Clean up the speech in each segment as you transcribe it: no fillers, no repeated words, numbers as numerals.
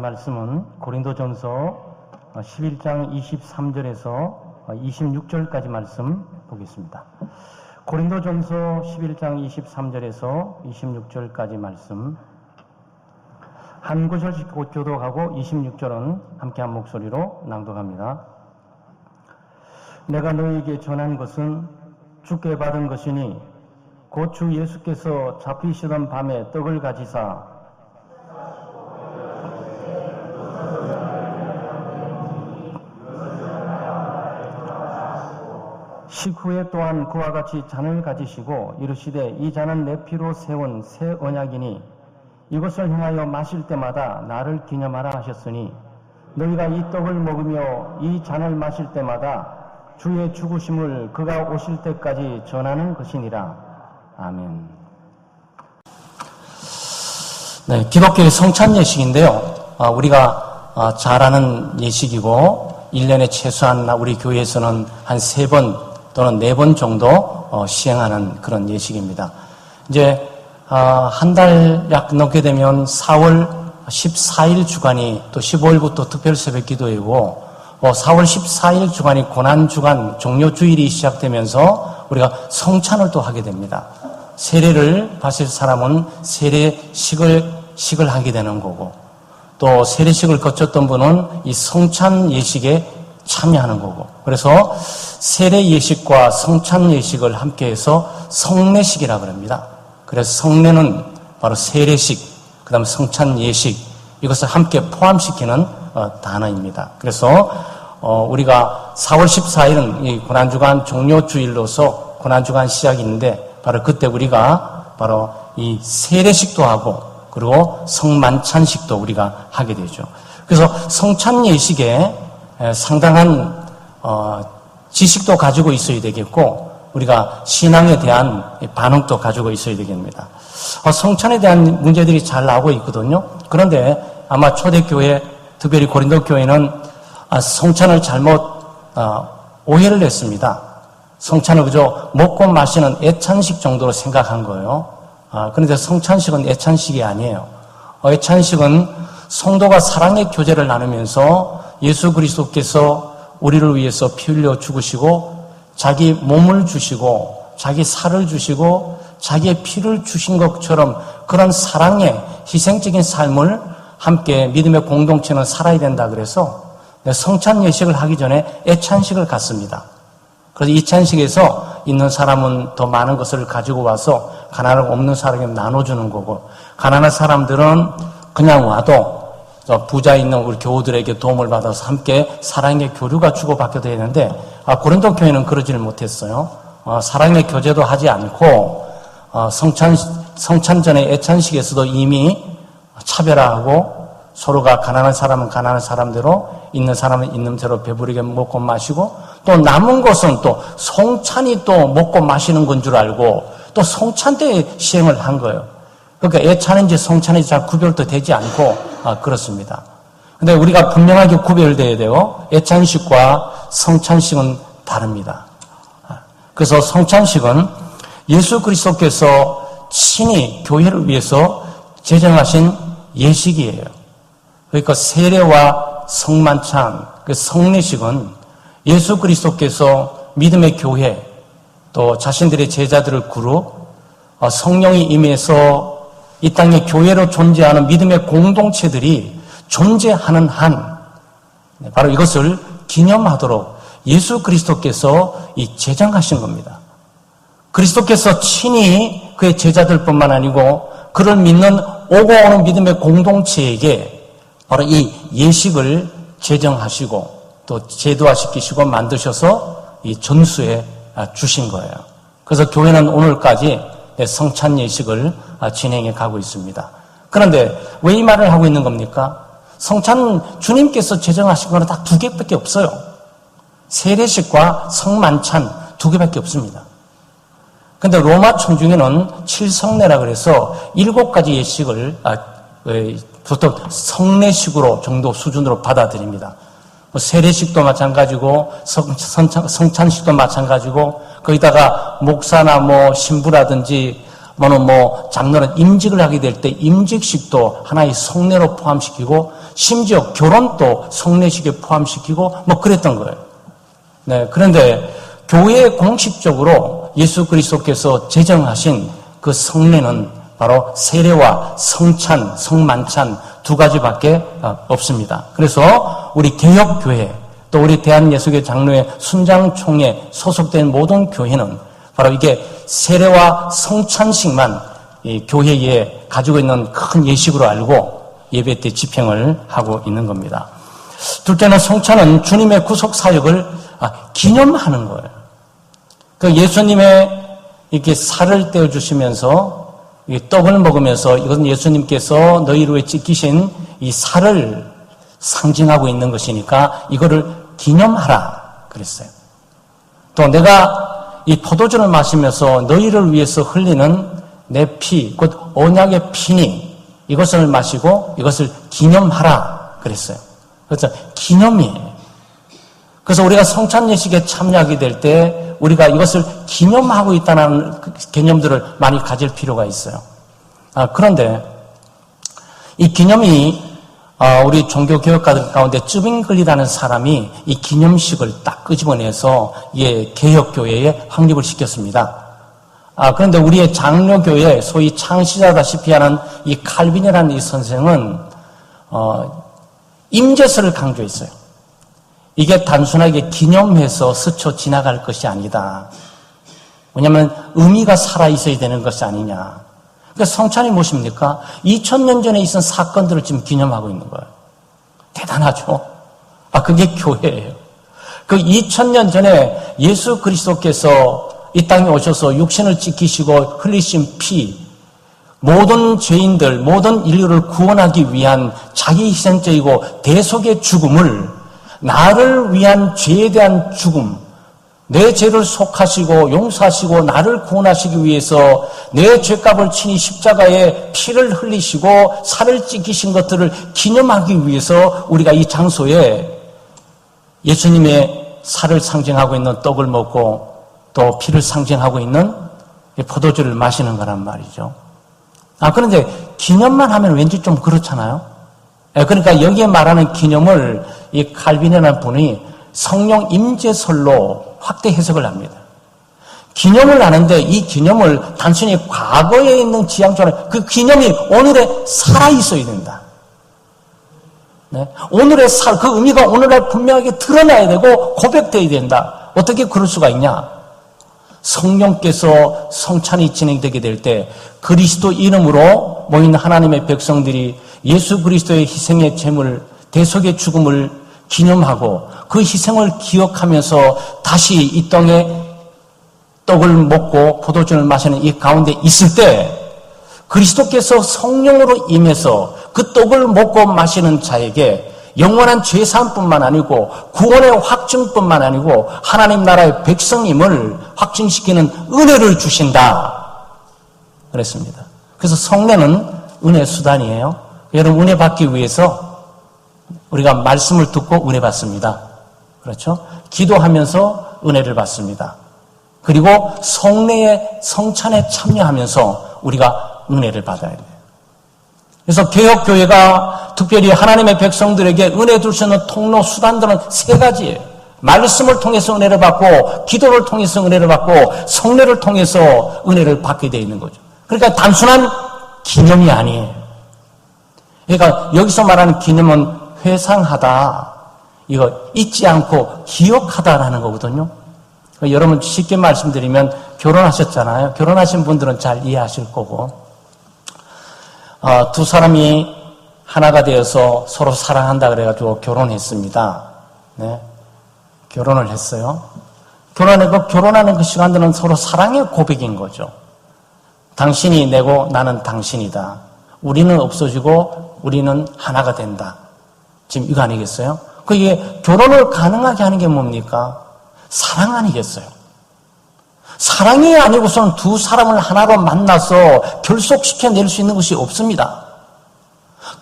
말씀은 고린도전서 11장 23절에서 26절까지 말씀 보겠습니다. 고린도전서 11장 23절에서 26절까지 말씀 한 구절씩 교독하고 26절은 함께 한 목소리로 낭독합니다. 내가 너희에게 전한 것은 주께 받은 것이니 곧 주 예수께서 잡히시던 밤에 떡을 가지사 식후에 또한 그와 같이 잔을 가지시고 이르시되 이 잔은 내 피로 세운 새 언약이니 이것을 행하여 마실 때마다 나를 기념하라 하셨으니 너희가 이 떡을 먹으며 이 잔을 마실 때마다 주의 죽으심을 그가 오실 때까지 전하는 것이니라. 아멘. 네, 기독교의 성찬 예식인데요. 우리가 잘 아는 예식이고 1년에 최소한 우리 교회에서는 한 3번 또는 4번 정도 시행하는 그런 예식입니다. 이제 한 달 약 넘게 되면 4월 14일 주간이 또 15일부터 특별 새벽 기도이고 4월 14일 주간이 고난주간 종료주일이 시작되면서 우리가 성찬을 또 하게 됩니다. 세례를 받을 사람은 세례식을 하게 되는 거고 또 세례식을 거쳤던 분은 이 성찬 예식에 참여하는 거고 그래서 세례 예식과 성찬 예식을 함께해서 성례식이라고 합니다. 그래서 성례는 바로 세례식, 그 다음에 성찬 예식 이것을 함께 포함시키는 단어입니다. 그래서 우리가 4월 14일은 이 고난주간 종료주일로서 고난주간 시작인데 바로 그때 우리가 바로 이 세례식도 하고 그리고 성만찬식도 우리가 하게 되죠. 그래서 성찬 예식에 상당한 지식도 가지고 있어야 되겠고 우리가 신앙에 대한 반응도 가지고 있어야 되겠습니다. 성찬에 대한 문제들이 잘 나오고 있거든요. 그런데 아마 초대교회, 특별히 고린도 교회는 성찬을 잘못 오해를 했습니다. 성찬을 그저 먹고 마시는 애찬식 정도로 생각한 거예요. 그런데 성찬식은 애찬식이 아니에요. 애찬식은 성도가 사랑의 교제를 나누면서 예수 그리스도께서 우리를 위해서 피 흘려 죽으시고 자기 몸을 주시고 자기 살을 주시고 자기의 피를 주신 것처럼 그런 사랑의 희생적인 삶을 함께 믿음의 공동체는 살아야 된다 그래서 성찬 예식을 하기 전에 애찬식을 갖습니다. 그래서 이 찬식에서 있는 사람은 더 많은 것을 가지고 와서 가난한 없는 사람에게 나눠주는 거고 가난한 사람들은 그냥 와도 부자 있는 우리 교우들에게 도움을 받아서 함께 사랑의 교류가 주고받게 되는데 고린도 교회는 그러지를 못했어요. 사랑의 교제도 하지 않고 성찬 전에 애찬식에서도 이미 차별화하고 서로가 가난한 사람은 가난한 사람대로 있는 사람은 있는 대로 배부르게 먹고 마시고 또 남은 것은 또 성찬이 또 먹고 마시는 건 줄 알고 또 성찬 때 시행을 한 거예요. 그러니까 애찬인지 성찬인지 잘 구별도 되지 않고 그렇습니다. 근데 우리가 분명하게 구별돼야 돼요. 애찬식과 성찬식은 다릅니다. 그래서 성찬식은 예수 그리스도께서 친히 교회를 위해서 제정하신 예식이에요. 그러니까 세례와 성만찬, 성례식은 예수 그리스도께서 믿음의 교회 또 자신들의 제자들을 그룹 성령이 임해서 이 땅에 교회로 존재하는 믿음의 공동체들이 존재하는 한 바로 이것을 기념하도록 예수 그리스도께서 이 제정하신 겁니다. 그리스도께서 친히 그의 제자들뿐만 아니고 그를 믿는 오고 오는 믿음의 공동체에게 바로 이 예식을 제정하시고 또 제도화시키시고 만드셔서 이 전수해 주신 거예요. 그래서 교회는 오늘까지 성찬 예식을 진행해 가고 있습니다. 그런데 왜 이 말을 하고 있는 겁니까? 성찬 주님께서 제정하신 거는 딱 2개밖에 없어요. 세례식과 성만찬 2개밖에 없습니다. 근데 로마 청중에는 7성례라 그래서 7가지 예식을 보통 성례식으로 정도 수준으로 받아들입니다. 세례식도 마찬가지고 성찬식도 마찬가지고 거기다가 목사나 신부라든지 장로는 임직을 하게 될 때 임직식도 하나의 성례로 포함시키고 심지어 결혼도 성례식에 포함시키고 그랬던 거예요. 네, 그런데 교회에 공식적으로 예수 그리스도께서 제정하신 그 성례는 바로 세례와 성찬, 성만찬 두 가지밖에 없습니다. 그래서 우리 개혁교회 또 우리 대한예수교 장로회 순장총회 소속된 모든 교회는 바로 이게 세례와 성찬식만 이 교회에 가지고 있는 큰 예식으로 알고 예배 때 집행을 하고 있는 겁니다. 둘째는 성찬은 주님의 구속 사역을 기념하는 거예요. 그 예수님의 이렇게 살을 떼어 주시면서 이 떡을 먹으면서 이것은 예수님께서 너희를 위해 찢기신 이 살을 상징하고 있는 것이니까 이거를 기념하라 그랬어요. 또 내가 이 포도주를 마시면서 너희를 위해서 흘리는 내 피, 곧 언약의 피니 이것을 마시고 이것을 기념하라 그랬어요. 그래서 기념이에요. 그래서 우리가 성찬 예식에 참여하게 될 때 우리가 이것을 기념하고 있다는 개념들을 많이 가질 필요가 있어요. 그런데 이 기념이 우리 종교개혁가들 가운데 쯔빙글리라는 사람이 이 기념식을 딱 끄집어내서 개혁교회에 확립을 시켰습니다. 그런데 우리의 장로교회 소위 창시자다시피 하는 이 칼빈이라는 이 선생은 임재설을 강조했어요. 이게 단순하게 기념해서 스쳐 지나갈 것이 아니다. 왜냐하면 의미가 살아있어야 되는 것이 아니냐. 그러니까 성찬이 무엇입니까? 2000년 전에 있은 사건들을 지금 기념하고 있는 거예요. 대단하죠? 그게 교회예요. 그 2000년 전에 예수 그리스도께서 이 땅에 오셔서 육신을 지키시고 흘리신 피, 모든 죄인들, 모든 인류를 구원하기 위한 자기 희생적이고 대속의 죽음을 나를 위한 죄에 대한 죽음, 내 죄를 속하시고 용서하시고 나를 구원하시기 위해서 내 죄값을 친히 십자가에 피를 흘리시고 살을 찢기신 것들을 기념하기 위해서 우리가 이 장소에 예수님의 살을 상징하고 있는 떡을 먹고 또 피를 상징하고 있는 포도주를 마시는 거란 말이죠. 그런데 기념만 하면 왠지 좀 그렇잖아요. 그러니까 여기에 말하는 기념을 이 칼빈이라는 분이 성령 임재설로 확대 해석을 합니다. 기념을 하는데 이 기념을 단순히 과거에 있는 지향처럼 그 기념이 오늘에 살아있어야 된다. 네? 오늘의 그 의미가 오늘날 분명하게 드러나야 되고 고백되어야 된다. 어떻게 그럴 수가 있냐? 성령께서 성찬이 진행되게 될 때 그리스도 이름으로 모인 하나님의 백성들이 예수 그리스도의 희생의 제물, 대속의 죽음을 기념하고 그 희생을 기억하면서 다시 이 땅에 떡을 먹고 포도주를 마시는 이 가운데 있을 때 그리스도께서 성령으로 임해서 그 떡을 먹고 마시는 자에게 영원한 죄사함뿐만 아니고 구원의 확증뿐만 아니고 하나님 나라의 백성임을 확증시키는 은혜를 주신다 그랬습니다. 그래서 성례는 은혜의 수단이에요. 여러분 은혜 받기 위해서 우리가 말씀을 듣고 은혜 받습니다. 그렇죠? 기도하면서 은혜를 받습니다. 그리고 성례의 성찬에 참여하면서 우리가 은혜를 받아야 돼요. 그래서 개혁교회가 특별히 하나님의 백성들에게 은혜 줄 수 있는 통로 수단들은 세 가지예요. 말씀을 통해서 은혜를 받고 기도를 통해서 은혜를 받고 성례를 통해서 은혜를 받게 되어 있는 거죠. 그러니까 단순한 기념이 아니에요. 그러니까 여기서 말하는 기념은 회상하다, 이거 잊지 않고 기억하다라는 거거든요. 여러분 쉽게 말씀드리면 결혼하셨잖아요. 결혼하신 분들은 잘 이해하실 거고 두 사람이 하나가 되어서 서로 사랑한다 그래가지고 결혼했습니다. 네, 결혼을 했어요. 결혼하는 그 시간들은 서로 사랑의 고백인 거죠. 당신이 내고 나는 당신이다. 우리는 없어지고 우리는 하나가 된다. 지금 이거 아니겠어요? 그게 결혼을 가능하게 하는 게 뭡니까? 사랑 아니겠어요? 사랑이 아니고서는 두 사람을 하나로 만나서 결속시켜낼 수 있는 것이 없습니다.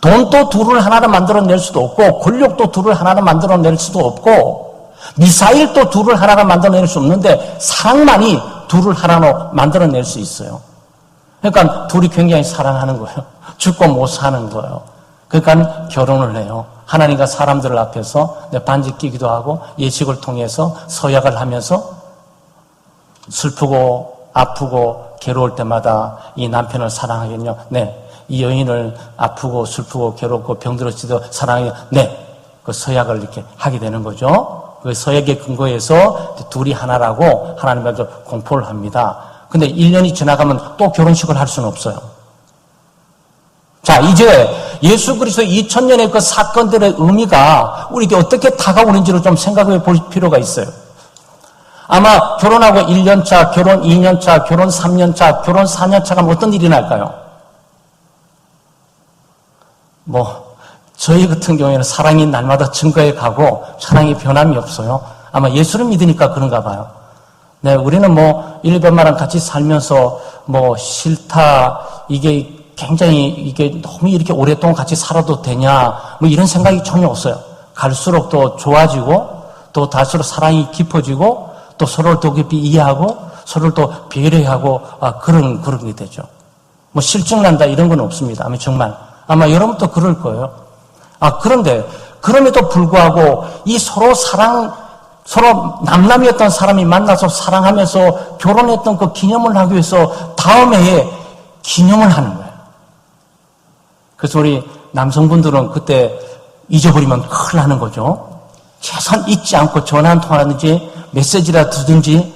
돈도 둘을 하나로 만들어낼 수도 없고 권력도 둘을 하나로 만들어낼 수도 없고 미사일도 둘을 하나로 만들어낼 수 없는데 사랑만이 둘을 하나로 만들어낼 수 있어요. 그러니까 둘이 굉장히 사랑하는 거예요. 죽고 못 사는 거예요. 그러니까 결혼을 해요. 하나님과 사람들 앞에서 반지 끼기도 하고 예식을 통해서 서약을 하면서 슬프고 아프고 괴로울 때마다 이 남편을 사랑하겠냐? 네. 이 여인을 아프고 슬프고 괴롭고 병들었지도 사랑하겠냐? 네. 그 서약을 이렇게 하게 되는 거죠. 그 서약의 근거에서 둘이 하나라고 하나님 앞에서 공포를 합니다. 근데 1년이 지나가면 또 결혼식을 할 수는 없어요. 자, 이제 예수 그리스도 2000년의 그 사건들의 의미가 우리에게 어떻게 다가오는지를 좀 생각해 볼 필요가 있어요. 아마 결혼하고 1년차, 결혼 2년차, 결혼 3년차, 결혼 4년차 가면 어떤 일이 날까요? 저희 같은 경우에는 사랑이 날마다 증거해 가고 사랑이 변함이 없어요. 아마 예수를 믿으니까 그런가 봐요. 네, 우리는 일본말랑 같이 살면서 싫다, 이게 굉장히 이게 너무 이렇게 오랫동안 같이 살아도 되냐, 이런 생각이 전혀 없어요. 갈수록 또 좋아지고, 또 갈수록 사랑이 깊어지고, 또 서로를 더 깊이 이해하고, 서로를 또 배려하고, 그런 게 되죠. 실증난다 이런 건 없습니다. 정말. 아마 여러분도 그럴 거예요. 그런데, 그럼에도 불구하고, 이 서로 남남이었던 사람이 만나서 사랑하면서 결혼했던 그 기념을 하기 위해서 다음 해에 기념을 하는 거예요. 그래서 우리 남성분들은 그때 잊어버리면 큰일 나는 거죠. 최소한 잊지 않고 전화 한 통화라든지 메시지라든지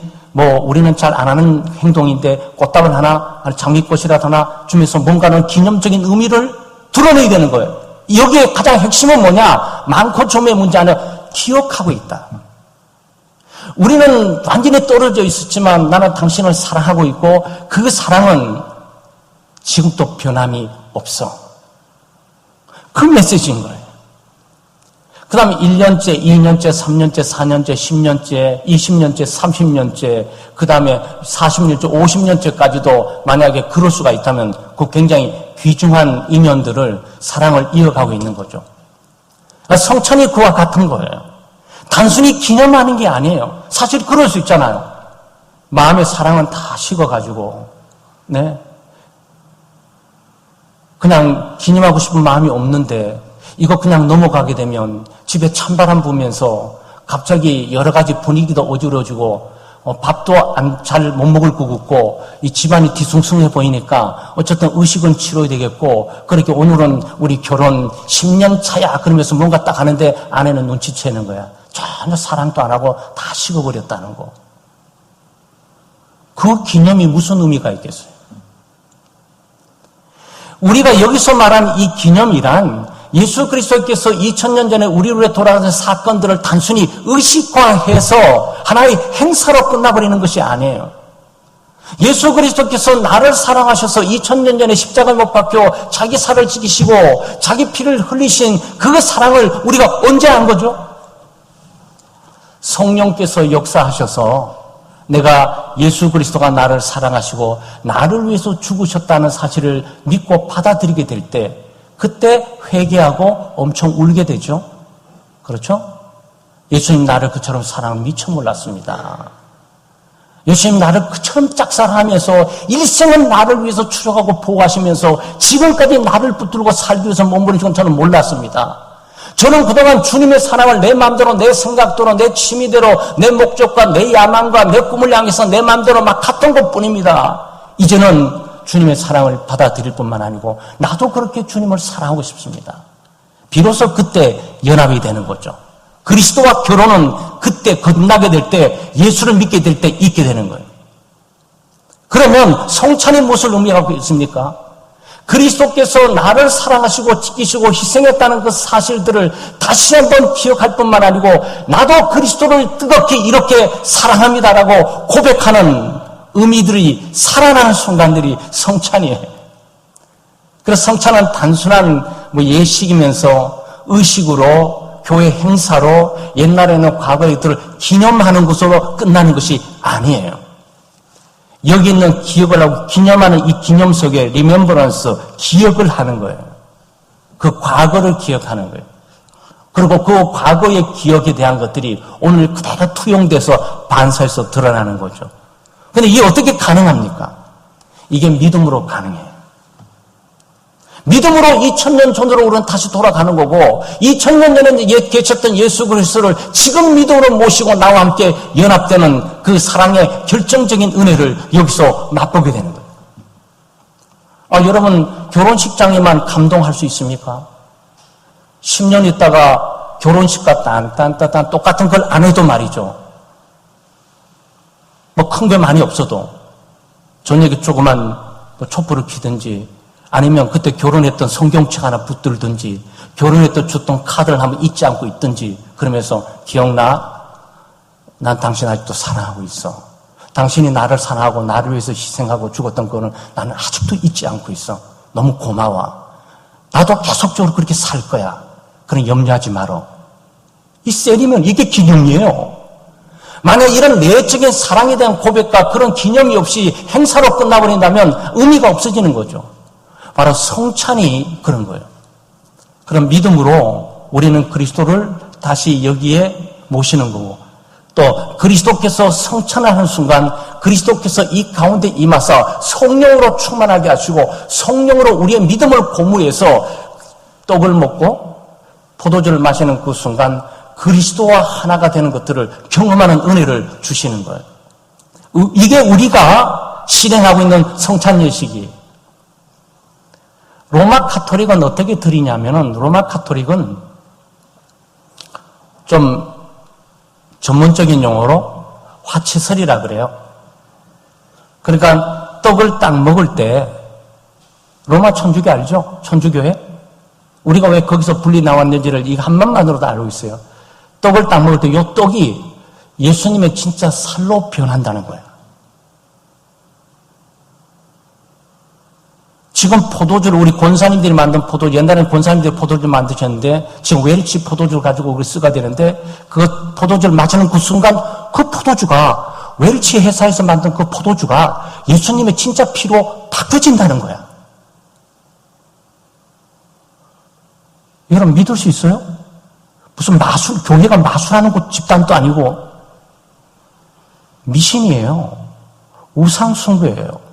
우리는 잘 안 하는 행동인데 꽃다발 하나, 장미꽃이라도 하나 주면서 뭔가는 기념적인 의미를 드러내야 되는 거예요. 여기에 가장 핵심은 뭐냐? 많고 좀의 문제 아니라 기억하고 있다. 우리는 완전히 떨어져 있었지만 나는 당신을 사랑하고 있고 그 사랑은 지금도 변함이 없어. 그 메시지인 거예요. 그 다음에 1년째, 2년째, 3년째, 4년째, 10년째, 20년째, 30년째, 그 다음에 40년째, 50년째까지도 만약에 그럴 수가 있다면 그 굉장히 귀중한 인연들을 사랑을 이어가고 있는 거죠. 성찬이 그와 같은 거예요. 단순히 기념하는 게 아니에요. 사실 그럴 수 있잖아요. 마음의 사랑은 다 식어가지고, 네. 그냥 기념하고 싶은 마음이 없는데, 이거 그냥 넘어가게 되면 집에 찬바람 부면서 갑자기 여러 가지 분위기도 어지러지고, 밥도 잘 못 먹을 것 같고, 이 집안이 뒤숭숭해 보이니까 어쨌든 의식은 치러야 되겠고, 그렇게 오늘은 우리 결혼 10년 차야 그러면서 뭔가 딱 하는데 아내는 눈치채는 거야. 전혀 사랑도 안 하고 다 식어버렸다는 거. 그 기념이 무슨 의미가 있겠어요? 우리가 여기서 말한 이 기념이란 예수 그리스도께서 2000년 전에 우리를 위해 돌아가신 사건들을 단순히 의식화해서 하나의 행사로 끝나버리는 것이 아니에요. 예수 그리스도께서 나를 사랑하셔서 2000년 전에 십자가에 못 박혀 자기 살을 지키시고 자기 피를 흘리신 그 사랑을 우리가 언제 한 거죠? 성령께서 역사하셔서 내가 예수 그리스도가 나를 사랑하시고 나를 위해서 죽으셨다는 사실을 믿고 받아들이게 될 때 그때 회개하고 엄청 울게 되죠. 그렇죠? 예수님 나를 그처럼 사랑을 미처 몰랐습니다. 예수님 나를 그처럼 짝사랑하면서 일생은 나를 위해서 추적하고 보호하시면서 지금까지 나를 붙들고 살기 위해서 몸부림치고 저는 몰랐습니다. 저는 그동안 주님의 사랑을 내 마음대로 내 생각대로 내 취미대로 내 목적과 내 야망과 내 꿈을 향해서 내 마음대로 막 갔던 것뿐입니다. 이제는 주님의 사랑을 받아들일 뿐만 아니고 나도 그렇게 주님을 사랑하고 싶습니다. 비로소 그때 연합이 되는 거죠. 그리스도와 결혼은 그때 끝나게 될 때 예수를 믿게 될 때 있게 되는 거예요. 그러면 성찬이 무엇을 의미하고 있습니까? 그리스도께서 나를 사랑하시고 지키시고 희생했다는 그 사실들을 다시 한번 기억할 뿐만 아니고 나도 그리스도를 뜨겁게 이렇게 사랑합니다라고 고백하는 의미들이 살아나는 순간들이 성찬이에요. 그래서 성찬은 단순한 예식이면서 의식으로 교회 행사로 옛날에는 과거의 일들을 기념하는 것으로 끝나는 것이 아니에요. 여기 있는 기억을 하고 기념하는 이 기념 속에 리멤버런스, 기억을 하는 거예요. 그 과거를 기억하는 거예요. 그리고 그 과거의 기억에 대한 것들이 오늘 그대로 투영돼서 반사해서 드러나는 거죠. 근데 이게 어떻게 가능합니까? 이게 믿음으로 가능해요. 믿음으로 2000년 전으로 우리는 다시 돌아가는 거고 2000년 전에 계셨던 예수 그리스도를 지금 믿음으로 모시고 나와 함께 연합되는 그 사랑의 결정적인 은혜를 여기서 맛보게 되는 거예요. 여러분 결혼식장에만 감동할 수 있습니까? 10년 있다가 결혼식과 딴 똑같은 걸 안 해도 말이죠. 뭐 큰 게 많이 없어도 저녁에 조그만 촛불을 켜든지 아니면 그때 결혼했던 성경책 하나 붙들든지 결혼했던 줬던 카드를 한번 잊지 않고 있든지 그러면서 기억나? 난 당신 아직도 사랑하고 있어. 당신이 나를 사랑하고 나를 위해서 희생하고 죽었던 거는 나는 아직도 잊지 않고 있어. 너무 고마워. 나도 계속적으로 그렇게 살 거야. 그럼 염려하지 말어. 이 셀이면 이게 기념이에요. 만약 이런 내적인 사랑에 대한 고백과 그런 기념이 없이 행사로 끝나버린다면 의미가 없어지는 거죠. 바로 성찬이 그런 거예요. 그런 믿음으로 우리는 그리스도를 다시 여기에 모시는 거고 또 그리스도께서 성찬을 하는 순간 그리스도께서 이 가운데 임하사 성령으로 충만하게 하시고 성령으로 우리의 믿음을 고무해서 떡을 먹고 포도주를 마시는 그 순간 그리스도와 하나가 되는 것들을 경험하는 은혜를 주시는 거예요. 이게 우리가 실행하고 있는 성찬 예식이에요. 로마 카톨릭은 어떻게 드리냐면은 로마 카톨릭은 좀 전문적인 용어로 화채설이라 그래요. 그러니까 떡을 딱 먹을 때 로마 천주교 알죠? 천주교회? 우리가 왜 거기서 분리 나왔는지를 이 한 번만으로도 알고 있어요. 떡을 딱 먹을 때 이 떡이 예수님의 진짜 살로 변한다는 거예요. 지금 포도주를 우리 권사님들이 만든 포도주, 옛날에는 권사님들이 포도주를 만드셨는데 지금 웰치 포도주를 가지고 우리 쓰가 되는데 그 포도주를 마시는 그 순간 그 포도주가 웰치 회사에서 만든 그 포도주가 예수님의 진짜 피로 바뀌어진다는 거야. 여러분 믿을 수 있어요? 무슨 마술, 교회가 마술하는 곳 집단도 아니고 미신이에요. 우상숭배예요.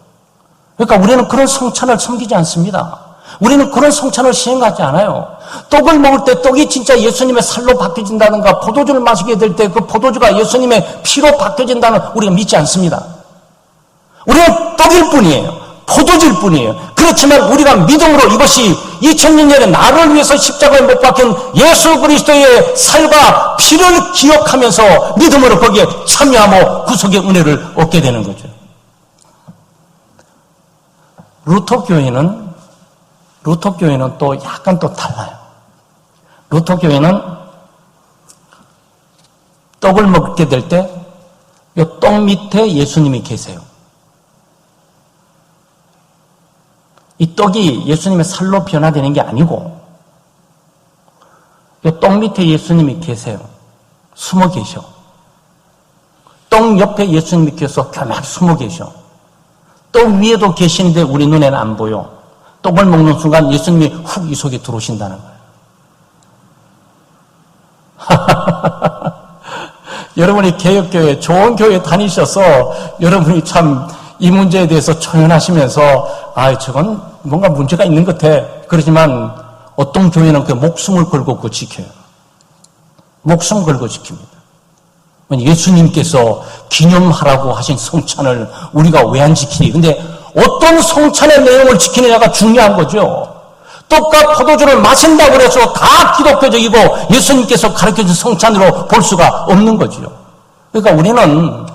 그러니까 우리는 그런 성찬을 섬기지 않습니다. 우리는 그런 성찬을 시행하지 않아요. 떡을 먹을 때 떡이 진짜 예수님의 살로 바뀌어진다든가 포도주를 마시게 될 때 그 포도주가 예수님의 피로 바뀌어진다는 우리가 믿지 않습니다. 우리는 떡일 뿐이에요. 포도주일 뿐이에요. 그렇지만 우리가 믿음으로 이것이 2000년 전에 나를 위해서 십자가에 못 박힌 예수 그리스도의 살과 피를 기억하면서 믿음으로 거기에 참여하고 구속의 은혜를 얻게 되는 거죠. 루터교회는 또 약간 또 달라요. 루터교회는 떡을 먹게 될 때 이 떡 밑에 예수님이 계세요. 이 떡이 예수님의 살로 변화되는 게 아니고 이 떡 밑에 예수님이 계세요. 숨어 계셔. 떡 옆에 예수님이 계셔서 가만히 숨어 계셔. 떡 위에도 계시는데 우리 눈에는 안 보여. 떡을 먹는 순간 예수님이 훅 이 속에 들어오신다는 거예요. 여러분이 개혁교회, 좋은 교회 다니셔서 여러분이 참 이 문제에 대해서 초연하시면서 저건 뭔가 문제가 있는 것 같아. 그렇지만 어떤 교회는 그 목숨을 걸고 그거 지켜요. 목숨 걸고 지킵니다. 예수님께서 기념하라고 하신 성찬을 우리가 왜 안 지키니? 근데 어떤 성찬의 내용을 지키느냐가 중요한 거죠. 떡과 포도주를 마신다고 해서 다 기독교적이고 예수님께서 가르쳐준 성찬으로 볼 수가 없는 거죠. 그러니까 우리는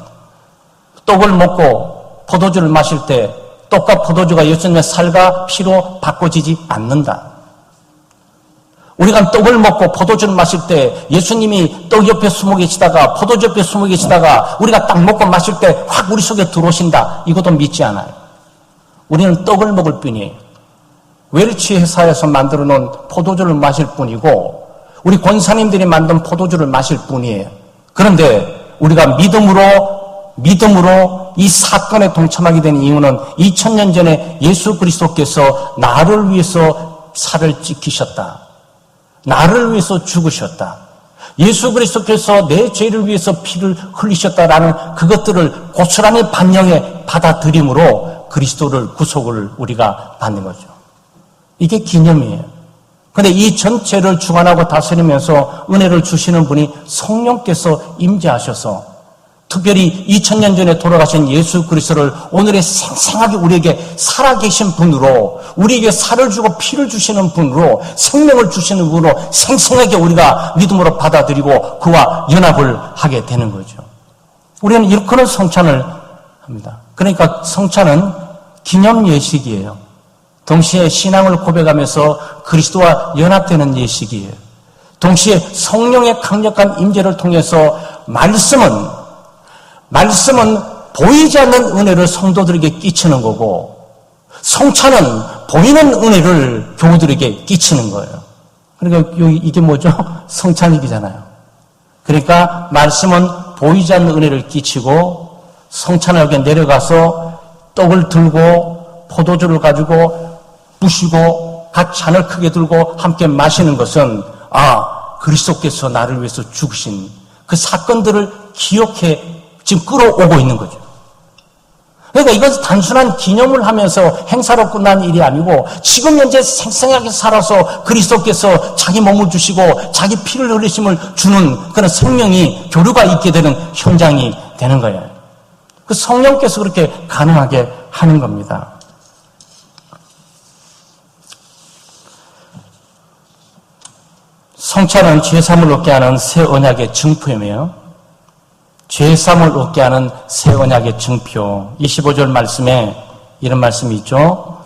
떡을 먹고 포도주를 마실 때 떡과 포도주가 예수님의 살과 피로 바꿔지지 않는다. 우리가 떡을 먹고 포도주를 마실 때 예수님이 떡 옆에 숨어 계시다가 포도주 옆에 숨어 계시다가 우리가 딱 먹고 마실 때 확 우리 속에 들어오신다. 이것도 믿지 않아요. 우리는 떡을 먹을 뿐이에요. 웰치 회사에서 만들어 놓은 포도주를 마실 뿐이고 우리 권사님들이 만든 포도주를 마실 뿐이에요. 그런데 우리가 믿음으로 이 사건에 동참하게 된 이유는 2000년 전에 예수 그리스도께서 나를 위해서 살을 찢기셨다. 나를 위해서 죽으셨다. 예수 그리스도께서 내 죄를 위해서 피를 흘리셨다라는 그것들을 고스란히 반영해 받아들임으로 그리스도를 구속을 우리가 받는 거죠. 이게 기념이에요. 그런데 이 전체를 주관하고 다스리면서 은혜를 주시는 분이 성령께서 임재하셔서 특별히 2000년 전에 돌아가신 예수 그리스도를 오늘의 생생하게 우리에게 살아계신 분으로, 우리에게 살을 주고 피를 주시는 분으로, 생명을 주시는 분으로 생생하게 우리가 믿음으로 받아들이고 그와 연합을 하게 되는 거죠. 우리는 이렇게는 성찬을 합니다. 그러니까 성찬은 기념 예식이에요. 동시에 신앙을 고백하면서 그리스도와 연합되는 예식이에요. 동시에 성령의 강력한 임재를 통해서 말씀은 보이지 않는 은혜를 성도들에게 끼치는 거고, 성찬은 보이는 은혜를 교우들에게 끼치는 거예요. 그러니까 이게 뭐죠? 성찬이잖아요. 그러니까 말씀은 보이지 않는 은혜를 끼치고, 성찬을 여기 내려가서 떡을 들고 포도주를 가지고 부시고 각 잔을 크게 들고 함께 마시는 것은 그리스도께서 나를 위해서 죽으신 그 사건들을 기억해 지금 끌어오고 있는 거죠. 그러니까 이것은 단순한 기념을 하면서 행사로 끝난 일이 아니고 지금 현재 생생하게 살아서 그리스도께서 자기 몸을 주시고 자기 피를 흘리심을 주는 그런 생명이 교류가 있게 되는 현장이 되는 거예요. 그 성령께서 그렇게 가능하게 하는 겁니다. 성찬은 죄사함을 얻게 하는 새 언약의 증표이며 죄사함을 얻게 하는 새 언약의 증표. 25절 말씀에 이런 말씀이 있죠.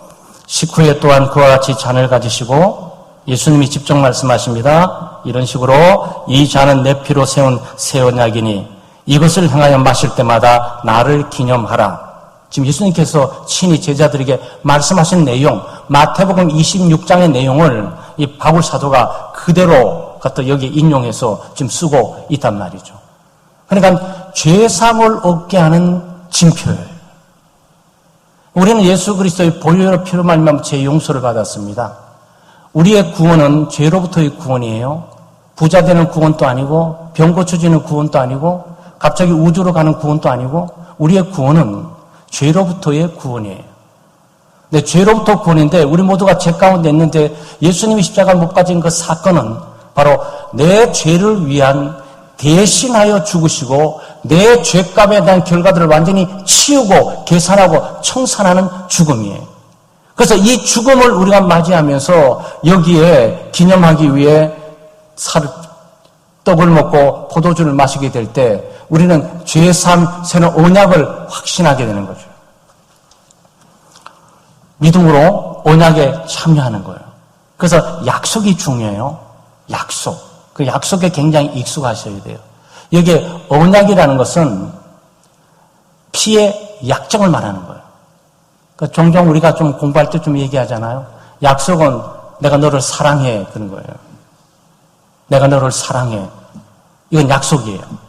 식후에 또한 그와 같이 잔을 가지시고 예수님이 직접 말씀하십니다. 이런 식으로 이 잔은 내 피로 세운 새 언약이니 이것을 행하여 마실 때마다 나를 기념하라. 지금 예수님께서 친히 제자들에게 말씀하신 내용, 마태복음 26장의 내용을 이 바울 사도가 그대로 갖다 여기 인용해서 지금 쓰고 있단 말이죠. 그러니까 죄사함을 얻게 하는 징표예요. 우리는 예수 그리스도의 보혈의 피로 말미암아 죄 용서를 받았습니다. 우리의 구원은 죄로부터의 구원이에요. 부자 되는 구원도 아니고 병 고쳐지는 구원도 아니고 갑자기 우주로 가는 구원도 아니고 우리의 구원은 죄로부터의 구원이에요. 근데 죄로부터 구원인데 우리 모두가 죄 가운데 있는데 예수님이 십자가에 못 가진 그 사건은 바로 내 죄를 위한 대신하여 죽으시고 내 죄값에 대한 결과들을 완전히 치우고 계산하고 청산하는 죽음이에요. 그래서 이 죽음을 우리가 맞이하면서 여기에 기념하기 위해 떡을 먹고 포도주를 마시게 될 때 우리는 죄사함 새는 언약을 확신하게 되는 거죠. 믿음으로 언약에 참여하는 거예요. 그래서 약속이 중요해요. 약속. 그 약속에 굉장히 익숙하셔야 돼요. 여기에 언약이라는 것은 피의 약정을 말하는 거예요. 그러니까 종종 우리가 좀 공부할 때 좀 얘기하잖아요. 약속은 내가 너를 사랑해 그런 거예요. 내가 너를 사랑해. 이건 약속이에요.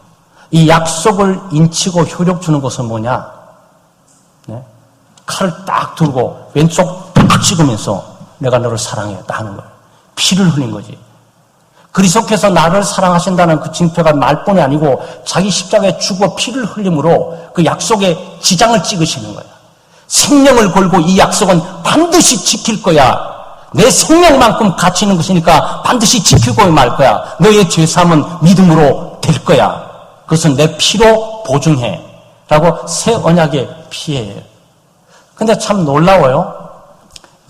이 약속을 인치고 효력 주는 것은 뭐냐? 네? 칼을 딱 들고 왼쪽 딱 찍으면서 내가 너를 사랑해 딱 하는 거예요. 피를 흘린 거지. 그리스도께서 나를 사랑하신다는 그 징표가 말뿐이 아니고 자기 십자가에 죽어 피를 흘림으로 그 약속에 지장을 찍으시는 거야. 생명을 걸고 이 약속은 반드시 지킬 거야. 내 생명만큼 가치 있는 것이니까 반드시 지키고 말 거야. 너의 죄사함은 믿음으로 될 거야. 그것은 내 피로 보증해. 라고 새 언약의 피예요. 근데 참 놀라워요.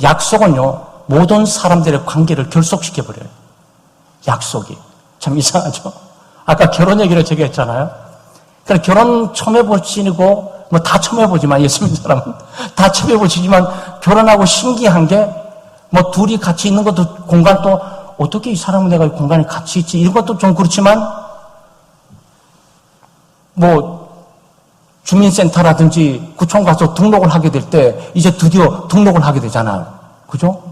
약속은요, 모든 사람들의 관계를 결속시켜버려요. 약속이. 참 이상하죠? 아까 결혼 얘기를 제가 했잖아요. 그러니까 결혼 처음 해보시고, 뭐 다 처음 해보지만, 예수 믿는 사람은 다 처음 해보시지만, 결혼하고 신기한 게, 뭐 둘이 같이 있는 것도 공간도, 어떻게 이 사람은 내가 공간에 같이 있지? 이런 것도 좀 그렇지만, 뭐, 주민센터라든지 구청 가서 등록을 하게 될 때, 이제 드디어 등록을 하게 되잖아요. 그죠?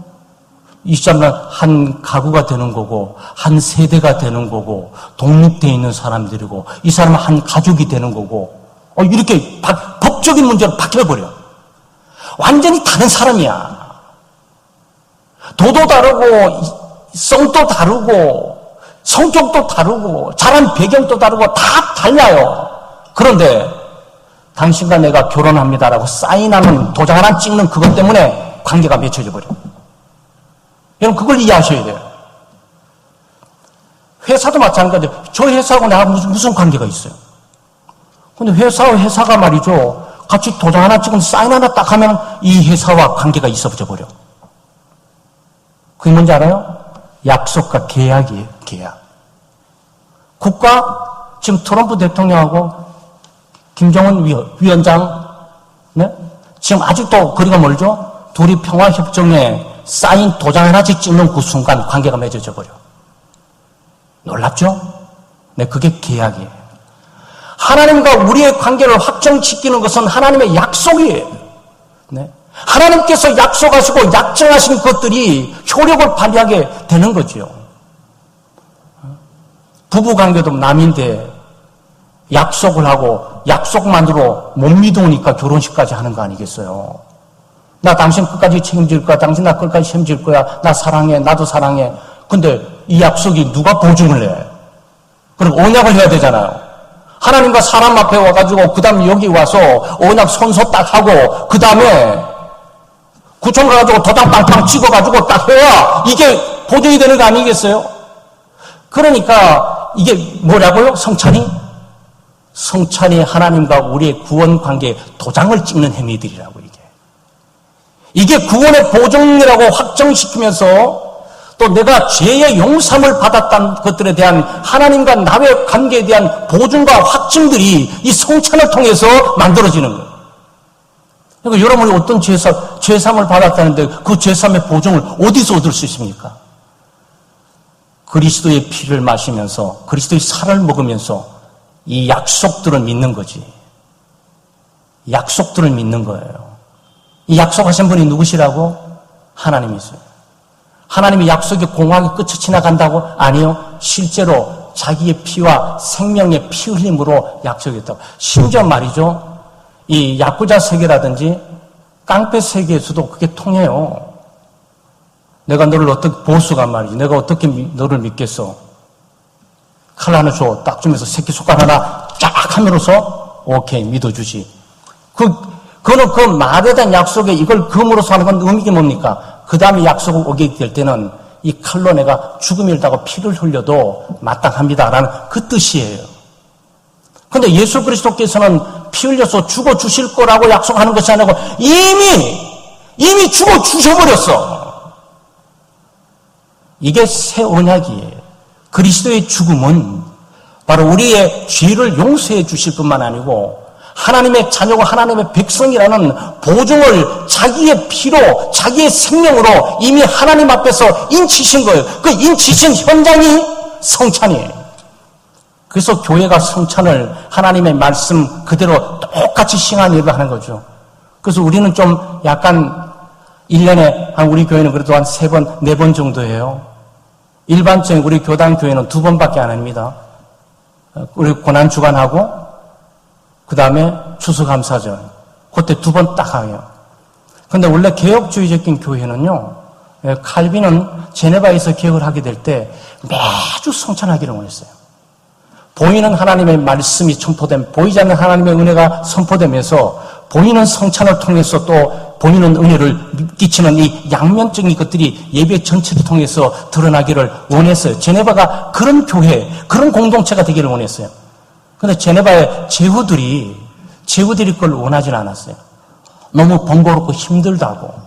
이 사람은 한 가구가 되는 거고, 한 세대가 되는 거고, 독립되어 있는 사람들이고, 이 사람은 한 가족이 되는 거고, 이렇게 법적인 문제로 바뀌어버려. 완전히 다른 사람이야. 도도 다르고, 성도 다르고, 성격도 다르고, 자란 배경도 다르고, 다 달라요. 그런데, 당신과 내가 결혼합니다라고 사인하는 도장 하나 찍는 그것 때문에 관계가 맺혀져 버려요. 여러분 그걸 이해하셔야 돼요. 회사도 마찬가지예요. 저 회사하고 내가 무슨 관계가 있어요. 근데 회사와 회사가 말이죠. 같이 도장 하나 찍은 사인 하나 딱 하면 이 회사와 관계가 있어져 버려. 그게 뭔지 알아요? 약속과 계약이에요. 계약. 국가 지금 트럼프 대통령하고 김정은 위원장 네? 지금 아직도 거리가 멀죠? 둘이 평화협정에 사인 도장 하나씩 찍는 그 순간 관계가 맺어져 버려. 놀랍죠? 네, 그게 계약이에요. 하나님과 우리의 관계를 확정시키는 것은 하나님의 약속이에요. 네? 하나님께서 약속하시고 약정하신 것들이 효력을 발휘하게 되는 거죠. 부부관계도 남인데 약속을 하고 약속만으로 못 믿으니까 결혼식까지 하는 거 아니겠어요? 나 당신 끝까지 책임질 거야. 당신 나 끝까지 책임질 거야. 나 사랑해. 나도 사랑해. 근데 이 약속이 누가 보증을 해? 그럼 언약을 해야 되잖아요. 하나님과 사람 앞에 와가지고 그 다음에 여기 와서 언약 손소 딱 하고 그 다음에 구청 가가지고 도장 빵빵 찍어가지고 딱 해야 이게 보증이 되는 거 아니겠어요? 그러니까 이게 뭐라고요? 성찬이? 성찬이 하나님과 우리의 구원 관계에 도장을 찍는 행위들이라고 이게 구원의 보증이라고 확정시키면서 또 내가 죄의 용서함을 받았다는 것들에 대한 하나님과 나의 관계에 대한 보증과 확증들이 이 성찬을 통해서 만들어지는 거예요. 그러니까 여러분이 어떤 죄사함을 받았다는데 그 죄사함의 보증을 어디서 얻을 수 있습니까? 그리스도의 피를 마시면서 그리스도의 살을 먹으면서 이 약속들을 믿는 거지. 약속들을 믿는 거예요. 이 약속하신 분이 누구시라고? 하나님이세요. 하나님이 약속의 공황이 끝이 지나간다고? 아니요. 실제로 자기의 피와 생명의 피 흘림으로 약속했다고. 심지어 말이죠. 이 야쿠자 세계라든지 깡패 세계에서도 그게 통해요. 내가 너를 어떻게 보수가 말이지. 내가 어떻게 너를 믿겠어. 칼 하나 줘. 딱 주면서 새끼손가락 하나 쫙 하면서 오케이 믿어주지. 그거는 그 말에 대한 약속에 이걸 금으로서 하는 건 의미가 뭡니까? 그 다음에 약속을 오게 될 때는 이 칼로 내가 죽음을 당하고 피를 흘려도 마땅합니다라는 그 뜻이에요. 그런데 예수 그리스도께서는 피 흘려서 죽어주실 거라고 약속하는 것이 아니고 이미 죽어주셔버렸어. 이게 새 언약이에요. 그리스도의 죽음은 바로 우리의 죄를 용서해 주실 뿐만 아니고 하나님의 자녀고 하나님의 백성이라는 보증을 자기의 피로 자기의 생명으로 이미 하나님 앞에서 인치신 거예요. 그 인치신 현장이 성찬이에요. 그래서 교회가 성찬을 하나님의 말씀 그대로 똑같이 시행한 일을 하는 거죠. 그래서 우리는 좀 약간 1년에 우리 교회는 그래도 한 3번, 4번 정도 해요. 일반적인 우리 교단 교회는 2번밖에 안 합니다. 우리 고난주간하고 그 다음에 추수감사절. 그때 2번 딱 해요. 근데 원래 개혁주의적인 교회는요, 칼빈은 제네바에서 개혁을 하게 될 때 매주 성찬하기를 원했어요. 보이는 하나님의 말씀이 선포되면, 보이지 않는 하나님의 은혜가 선포되면서 보이는 성찬을 통해서 또 보이는 은혜를 끼치는 이 양면적인 것들이 예배 전체를 통해서 드러나기를 원했어요. 제네바가 그런 교회, 그런 공동체가 되기를 원했어요. 근데 제네바의 제후들이 그걸 원하지 않았어요. 너무 번거롭고 힘들다고.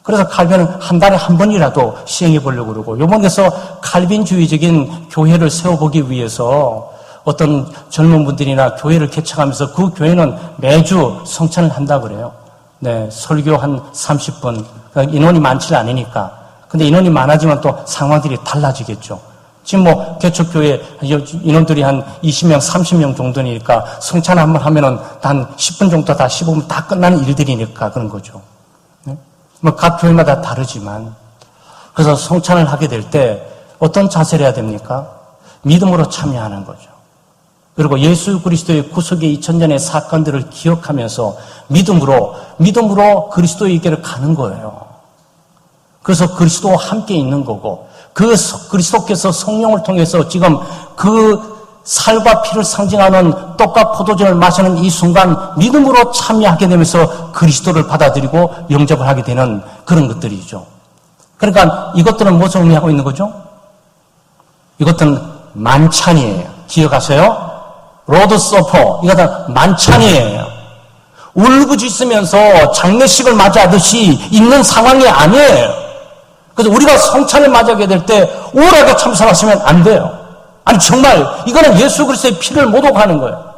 그래서 칼빈은 한 달에 한 번이라도 시행해 보려고 그러고, 요번에서 칼빈주의적인 교회를 세워보기 위해서 어떤 젊은 분들이나 교회를 개척하면서 그 교회는 매주 성찬을 한다 그래요. 네, 설교 한 30분. 인원이 많지 않으니까. 근데 인원이 많아지면 또 상황들이 달라지겠죠. 지금 개척교회 인원들이 한 20명, 30명 정도니까 성찬 한번 하면은 한 10분 정도 다 15분 다 끝나는 일들이니까 그런 거죠. 각 교회마다 다르지만. 그래서 성찬을 하게 될 때 어떤 자세를 해야 됩니까? 믿음으로 참여하는 거죠. 그리고 예수 그리스도의 구속의 2000년의 사건들을 기억하면서 믿음으로 그리스도의 길을 가는 거예요. 그래서 그리스도와 함께 있는 거고, 그 그리스도께서 성령을 통해서 지금 그 살과 피를 상징하는 떡과 포도주를 마시는 이 순간 믿음으로 참여하게 되면서 그리스도를 받아들이고 영접을 하게 되는 그런 것들이죠. 그러니까 이것들은 무엇을 의미하고 있는 거죠? 이것들은 만찬이에요. 기억하세요? 로드 서퍼, 이것은 만찬이에요. 울부짖으면서 장례식을 맞이하듯이 있는 상황이 아니에요. 그래서 우리가 성찬을 맞이하게 될 때 우울하게 참석하시면 안 돼요. 아니 정말 이거는 예수 그리스도의 피를 모독하는 거예요.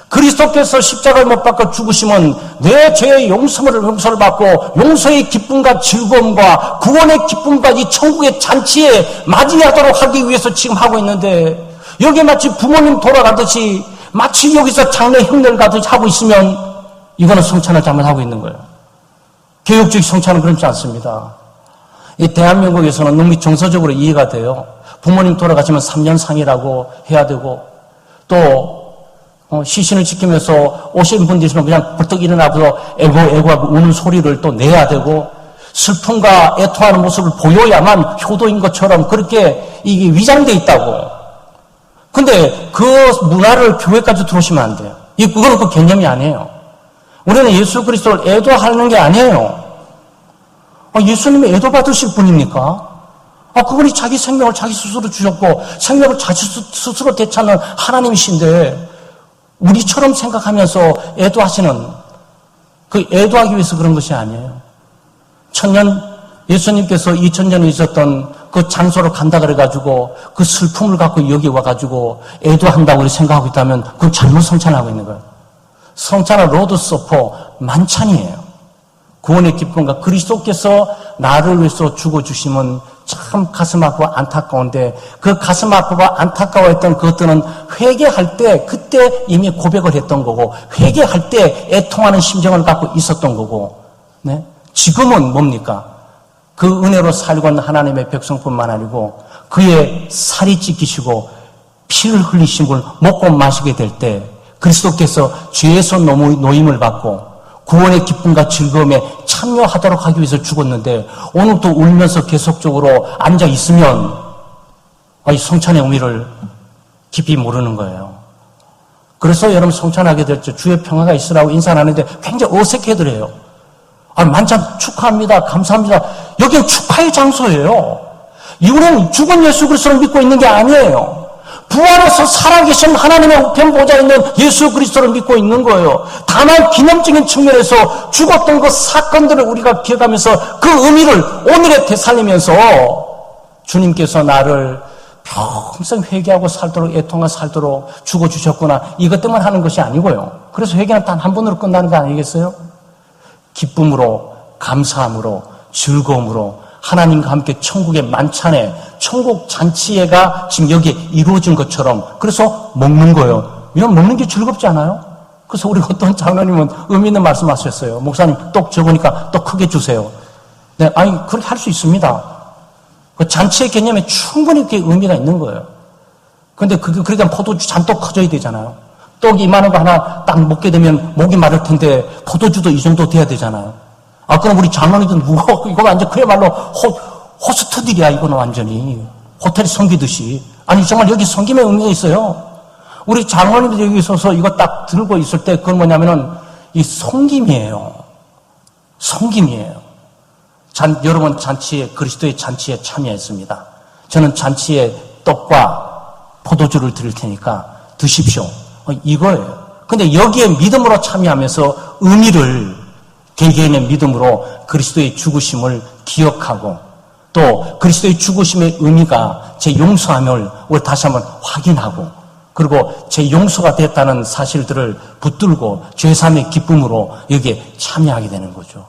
그리스도께서 십자가를 못 박아 죽으시면 내 죄의 용서를 받고 용서의 기쁨과 즐거움과 구원의 기쁨과 이 천국의 잔치에 맞이하도록 하기 위해서 지금 하고 있는데 여기 마치 부모님 돌아가듯이 마치 여기서 장례 흉내를 가듯이 하고 있으면 이거는 성찬을 잘못하고 있는 거예요. 교육적 성찬은 그렇지 않습니다. 이 대한민국에서는 너무 정서적으로 이해가 돼요. 부모님 돌아가시면 3년 상이라고 해야 되고 또 시신을 지키면서 오신 분들이면 그냥 벌떡 일어나서 애고하고 우는 소리를 또 내야 되고 슬픔과 애통하는 모습을 보여야만 효도인 것처럼 그렇게 이게 위장돼 있다고. 근데 그 문화를 교회까지 들어오시면 안 돼요. 그거는 그 개념이 아니에요. 우리는 예수 그리스도를 애도하는 게 아니에요. 예수님이 애도받으실 분입니까? 그분이 자기 생명을 자기 스스로 주셨고 생명을 자기 스스로 되찾는 하나님이신데 우리처럼 생각하면서 애도하시는 그 애도하기 위해서 그런 것이 아니에요. 예수님께서 2000년에 있었던 그 장소로 간다 그래가지고 그 슬픔을 갖고 여기 와가지고 애도한다고 생각하고 있다면 그건 잘못 성찬하고 있는 거예요. 성찬은 로드 서퍼 만찬이에요. 구원의 기쁨과 그리스도께서 나를 위해서 죽어주심은 참 가슴 아프고 안타까운데 그 가슴 아프고 안타까워했던 그것들은 회개할 때 그때 이미 고백을 했던 거고 회개할 때 애통하는 심정을 갖고 있었던 거고 네? 지금은 뭡니까? 그 은혜로 살고 있는 하나님의 백성뿐만 아니고 그의 살이 찢기시고 피를 흘리신 걸 먹고 마시게 될 때 그리스도께서 죄에서 노임을 받고 구원의 기쁨과 즐거움에 참여하도록 하기 위해서 죽었는데 오늘도 울면서 계속적으로 앉아 있으면 이 성찬의 의미를 깊이 모르는 거예요. 그래서 여러분 성찬하게 될 때 주의 평화가 있으라고 인사를 하는데 굉장히 어색해더래요. 만찬 축하합니다. 감사합니다. 여기는 축하의 장소예요. 이거는 죽은 예수 그리스도를 믿고 있는 게 아니에요. 부활해서 살아계신 하나님의 우편 보좌에 있는 예수 그리스도를 믿고 있는 거예요. 다만 기념적인 측면에서 죽었던 그 사건들을 우리가 기억하면서 그 의미를 오늘에 되살리면서 주님께서 나를 평생 회개하고 살도록 애통하고 살도록 죽어주셨구나 이것 때문에 하는 것이 아니고요. 그래서 회개는 단 한 번으로 끝나는 거 아니겠어요? 기쁨으로 감사함으로 즐거움으로 하나님과 함께 천국의 만찬에 천국 잔치회가 지금 여기에 이루어진 것처럼 그래서 먹는 거예요. 이런 먹는 게 즐겁지 않아요? 그래서 우리 어떤 장로님은 의미 있는 말씀하셨어요. 목사님 떡 적으니까 떡 크게 주세요. 네, 그렇게 할 수 있습니다. 그 잔치의 개념에 충분히 그게 의미가 있는 거예요. 근데 그러니까 포도주 잔떡 커져야 되잖아요. 떡이 이만한 거 하나 딱 먹게 되면 목이 마를 텐데 포도주도 이 정도 돼야 되잖아요. 그럼 우리 장로님들 이거 완전 그야말로 호스트들이야. 이거는 완전히 호텔 섬기듯이. 정말 여기 섬김의 의미가 있어요. 우리 장로님들 여기 있어서 이거 딱 들고 있을 때 그건 뭐냐면은 이 섬김이에요. 섬김이에요. 여러분 잔치에 그리스도의 잔치에 참여했습니다. 저는 잔치에 떡과 포도주를 드릴 테니까 드십시오. 이거예요. 근데 여기에 믿음으로 참여하면서 의미를 개개인의 믿음으로 그리스도의 죽으심을 기억하고 또 그리스도의 죽으심의 의미가 제 용서함을 우리 다시 한번 확인하고 그리고 제 용서가 됐다는 사실들을 붙들고 죄사함의 기쁨으로 여기에 참여하게 되는 거죠.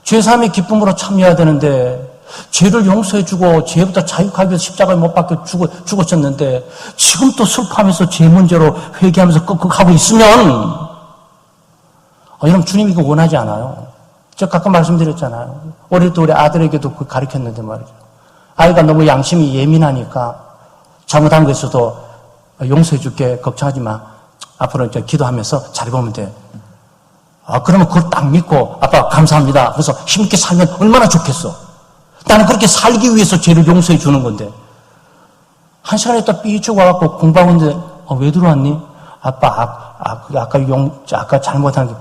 죄사함의 기쁨으로 참여해야 되는데 죄를 용서해주고 죄부터 자유하기 위해서 십자가에 못 박혀 죽었었는데 지금 또 슬퍼하면서 죄 문제로 회개하면서 끄끄하고 있으면 여러분 주님이 이거 원하지 않아요. 저 가끔 말씀드렸잖아요. 어릴 때 우리 아들에게도 그 가르쳤는데 말이죠. 아이가 너무 양심이 예민하니까 잘못한 거 있어도 용서해줄게 걱정하지 마. 앞으로 이제 기도하면서 잘 보면 돼. 그러면 그걸 딱 믿고 아빠 감사합니다. 그래서 힘있게 살면 얼마나 좋겠어. 나는 그렇게 살기 위해서 죄를 용서해 주는 건데 한 시간에 또 삐죽 와갖고 공부하는데 왜 들어왔니? 아빠, 아까 잘못한 게,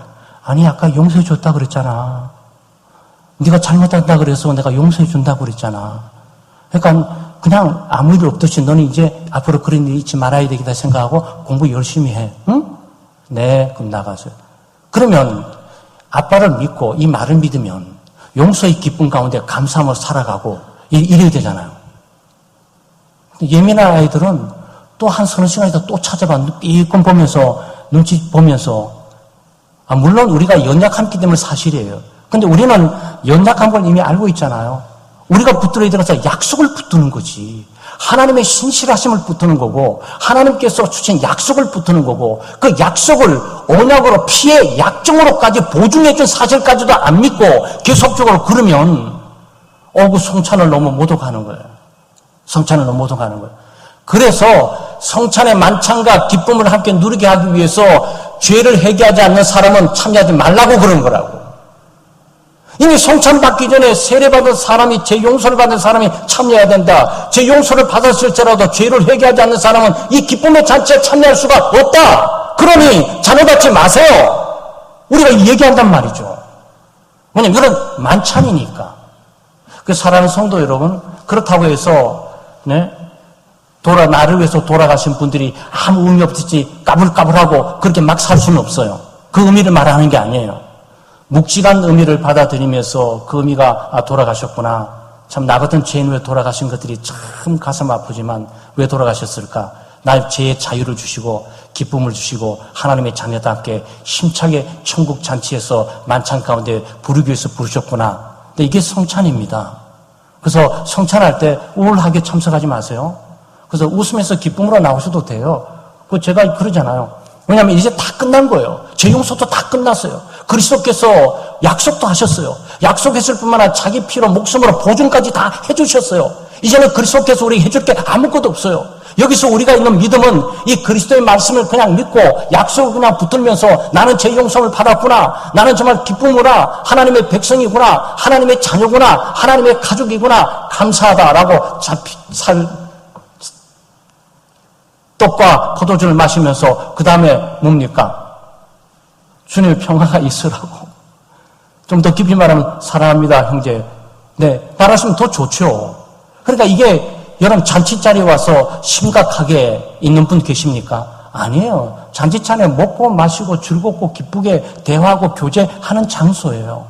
아니, 아까 용서해 줬다 그랬잖아. 네가 잘못한다 그래서 내가 용서해 준다고 그랬잖아. 그러니까 그냥 아무 일 없듯이 너는 이제 앞으로 그런 일 잊지 말아야 되겠다 생각하고 공부 열심히 해. 응? 네, 그럼 나가세요. 그러면 아빠를 믿고 이 말을 믿으면 용서의 기쁨 가운데 감사함으로 살아가고 이래야 되잖아요. 예민한 아이들은 또 한 서너 시간 있다 또 찾아봐. 삐끔 보면서 눈치 보면서 물론 우리가 연약함기 때문에 사실이에요. 근데 우리는 연약한 걸 이미 알고 있잖아요. 우리가 붙들어야 되는 약속을 붙드는 거지. 하나님의 신실하심을 붙드는 거고 하나님께서 주신 약속을 붙드는 거고 그 약속을 언약으로 피해 약정으로까지 보증해 준 사실까지도 안 믿고 계속적으로 그러면 그 성찬을 너무 못 오가는 거예요. 성찬을 너무 못 오가는 거예요. 그래서 성찬의 만찬과 기쁨을 함께 누리게 하기 위해서 죄를 회개하지 않는 사람은 참여하지 말라고 그런 거라고. 이미 성찬 받기 전에 세례받은 사람이 죄 용서를 받은 사람이 참여해야 된다. 죄 용서를 받았을지라도 죄를 회개하지 않는 사람은 이 기쁨의 잔치에 참여할 수가 없다. 그러니 자녀 받지 마세요. 우리가 얘기한단 말이죠. 왜냐면 이런 만찬이니까. 그 사랑하는 성도 여러분, 그렇다고 해서 나를 위해서 돌아가신 분들이 아무 의미 없듯이 까불까불하고 그렇게 막 살 수는 없어요. 그 의미를 말하는 게 아니에요. 묵직한 의미를 받아들이면서 그 의미가 돌아가셨구나. 참 나 같은 죄인 왜 돌아가신 것들이 참 가슴 아프지만 왜 돌아가셨을까? 날 죄의 자유를 주시고 기쁨을 주시고 하나님의 자녀답게 힘차게 천국 잔치에서 만찬 가운데 부르기 위해서 부르셨구나. 근데 이게 성찬입니다. 그래서 성찬할 때 우울하게 참석하지 마세요. 그래서 웃으면서 기쁨으로 나오셔도 돼요. 제가 그러잖아요. 왜냐하면 이제 다 끝난 거예요. 죄 용서도 다 끝났어요. 그리스도께서 약속도 하셨어요. 약속했을 뿐만 아니라 자기 피로 목숨으로 보증까지 다 해주셨어요. 이제는 그리스도께서 우리에게 해줄 게 아무것도 없어요. 여기서 우리가 있는 믿음은 이 그리스도의 말씀을 그냥 믿고 약속을 그냥 붙들면서 나는 죄 용서를 받았구나. 나는 정말 기쁨이구나. 하나님의 백성이구나. 하나님의 자녀구나. 하나님의 가족이구나. 감사하다라고 떡과 포도주를 마시면서 그 다음에 뭡니까? 주님의 평화가 있으라고. 좀 더 깊이 말하면 사랑합니다 형제. 네, 말하시면 더 좋죠. 그러니까 이게 여러분 잔치자리에 와서 심각하게 있는 분 계십니까? 아니에요. 잔치잔에 먹고 마시고 즐겁고 기쁘게 대화하고 교제하는 장소예요.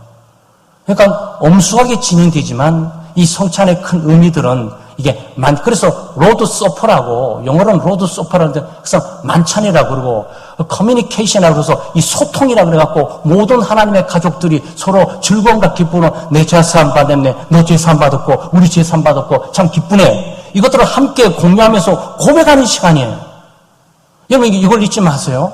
그러니까 엄숙하게 진행되지만 이 성찬의 큰 의미들은 이게 그래서 로드 서퍼라고 영어로는 로드 서퍼라는데 그래서 만찬이라고 그러고 커뮤니케이션이라고 그래서 이 소통이라고 그래갖고 모든 하나님의 가족들이 서로 즐거움과 기쁨으로 내 죄사함 받았네, 너 죄사함 받았고 우리 죄사함 받았고 참 기쁘네. 이것들을 함께 공유하면서 고백하는 시간이에요. 여러분 이걸 잊지 마세요.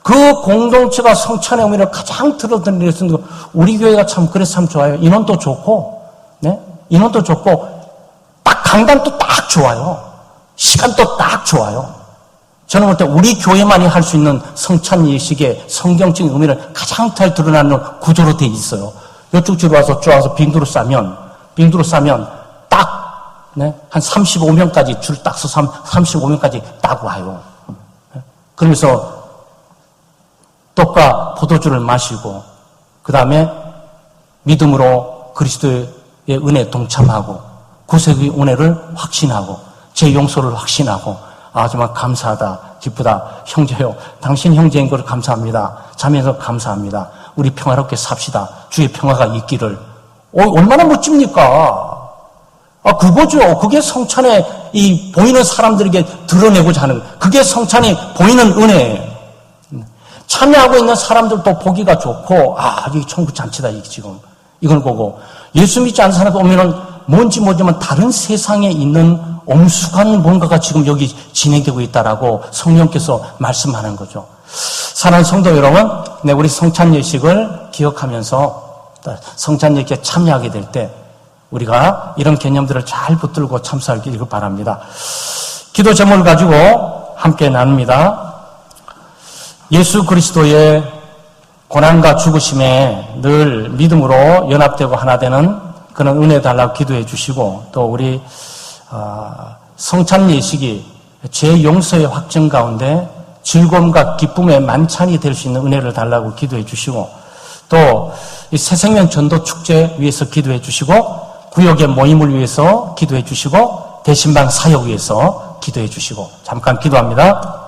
그 공동체가 성찬의 의미를 가장 들어드리는 우리 교회가 참 그래서 참 좋아요. 인원도 좋고, 네, 인원도 좋고. 강단도 딱 좋아요. 시간도 딱 좋아요. 저는 볼 때 우리 교회만이 할 수 있는 성찬 예식의 성경적인 의미를 가장 잘 드러나는 구조로 돼 있어요. 이쪽 뒤로 와서 쭉 와서 빙두로 싸면 딱, 네, 한 35명까지 줄 딱 서서 35명까지 딱 와요. 그러면서 떡과 포도주를 마시고, 그 다음에 믿음으로 그리스도의 은혜에 동참하고, 구속의 은혜를 확신하고 제 용서를 확신하고 정말 감사하다 기쁘다 형제요 당신 형제인 걸 감사합니다. 자매에서 감사합니다. 우리 평화롭게 삽시다. 주의 평화가 있기를. 얼마나 멋집니까? 그거죠. 그게 성찬에 이 보이는 사람들에게 드러내고자 하는 그게 성찬이 보이는 은혜예요. 참여하고 있는 사람들도 보기가 좋고 이게 천국 잔치다 이게 지금 이걸 보고 예수 믿지 않는 사람도 오면은 뭔지 모르지만 다른 세상에 있는 엄숙한 뭔가가 지금 여기 진행되고 있다라고 성령께서 말씀하는 거죠. 사랑하는 성도 여러분, 네, 우리 성찬 예식을 기억하면서 성찬 예식에 참여하게 될 때 우리가 이런 개념들을 잘 붙들고 참석하기를 바랍니다. 기도 제목을 가지고 함께 나눕니다. 예수 그리스도의 고난과 죽으심에 늘 믿음으로 연합되고 하나 되는 그런 은혜 달라고 기도해 주시고 또 우리 성찬 예식이 죄 용서의 확정 가운데 즐거움과 기쁨의 만찬이 될 수 있는 은혜를 달라고 기도해 주시고, 또 이 새생명 전도 축제 위해서 기도해 주시고, 구역의 모임을 위해서 기도해 주시고, 대신방 사역 위해서 기도해 주시고, 잠깐 기도합니다.